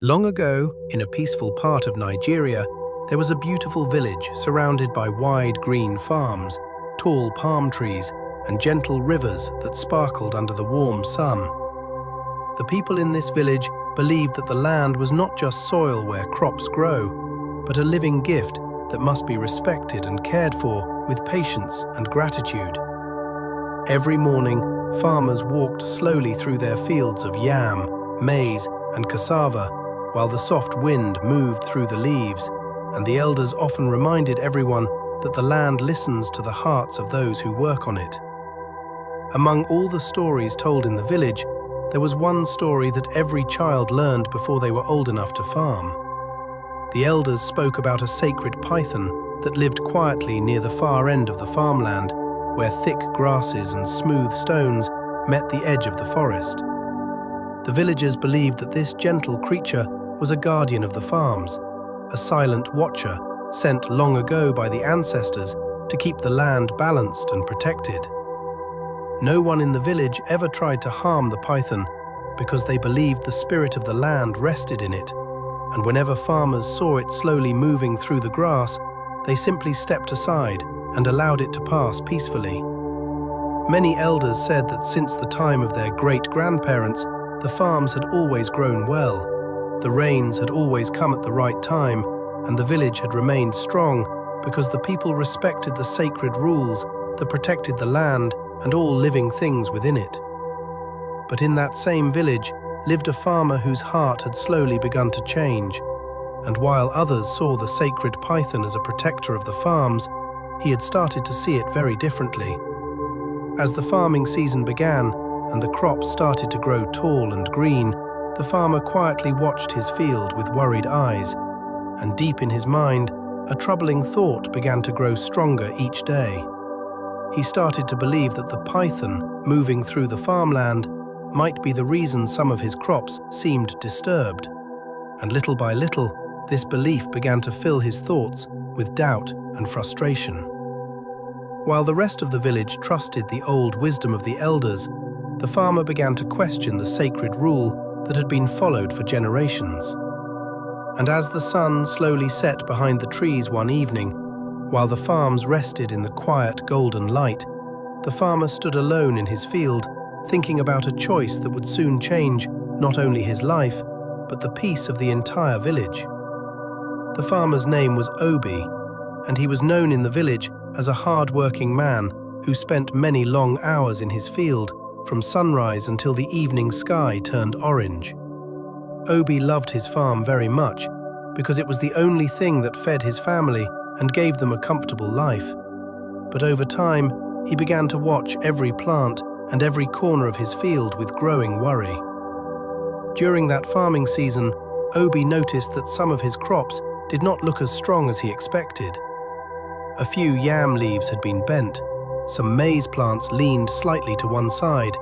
Long ago, in a peaceful part of Nigeria, there was a beautiful village surrounded by wide green farms, tall palm trees, and gentle rivers that sparkled under the warm sun. The people in this village believed that the land was not just soil where crops grow, but a living gift that must be respected and cared for with patience and gratitude. Every morning, farmers walked slowly through their fields of yam, maize, and cassava, while the soft wind moved through the leaves, and the elders often reminded everyone that the land listens to the hearts of those who work on it. Among all the stories told in the village, there was one story that every child learned before they were old enough to farm. The elders spoke about a sacred python that lived quietly near the far end of the farmland, where thick grasses and smooth stones met the edge of the forest. The villagers believed that this gentle creature was a guardian of the farms, a silent watcher sent long ago by the ancestors to keep the land balanced and protected. No one in the village ever tried to harm the python because they believed the spirit of the land rested in it, and whenever farmers saw it slowly moving through the grass, they simply stepped aside and allowed it to pass peacefully. Many elders said that since the time of their great-grandparents, the farms had always grown well, the rains had always come at the right time, and the village had remained strong because the people respected the sacred rules that protected the land and all living things within it. But in that same village lived a farmer whose heart had slowly begun to change, and while others saw the sacred python as a protector of the farms, he had started to see it very differently. As the farming season began and the crops started to grow tall and green, the farmer quietly watched his field with worried eyes, and deep in his mind, a troubling thought began to grow stronger each day. He started to believe that the python, moving through the farmland, might be the reason some of his crops seemed disturbed. And little by little, this belief began to fill his thoughts with doubt and frustration. While the rest of the village trusted the old wisdom of the elders, the farmer began to question the sacred rule that had been followed for generations. And as the sun slowly set behind the trees one evening, while the farms rested in the quiet golden light, the farmer stood alone in his field, thinking about a choice that would soon change not only his life, but the peace of the entire village. The farmer's name was Obi, and he was known in the village as a hard-working man who spent many long hours in his field, from sunrise until the evening sky turned orange. Obi loved his farm very much because it was the only thing that fed his family and gave them a comfortable life. But over time, he began to watch every plant and every corner of his field with growing worry. During that farming season, Obi noticed that some of his crops did not look as strong as he expected. A few yam leaves had been bent, some maize plants leaned slightly to one side,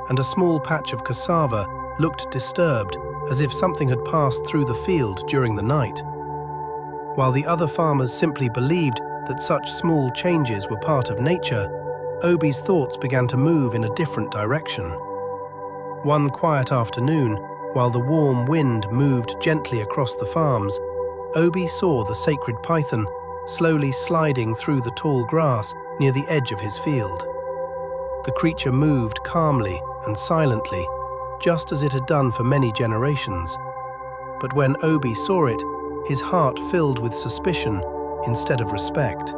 and a small patch of cassava looked disturbed, as if something had passed through the field during the night. While the other farmers simply believed that such small changes were part of nature, Obi's thoughts began to move in a different direction. One quiet afternoon, while the warm wind moved gently across the farms, Obi saw the sacred python slowly sliding through the tall grass near the edge of his field. The creature moved calmly and silently, just as it had done for many generations. But when Obi saw it, his heart filled with suspicion instead of respect.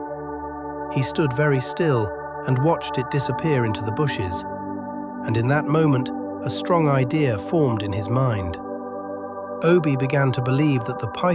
He stood very still and watched it disappear into the bushes, and in that moment, a strong idea formed in his mind. Obi began to believe that the python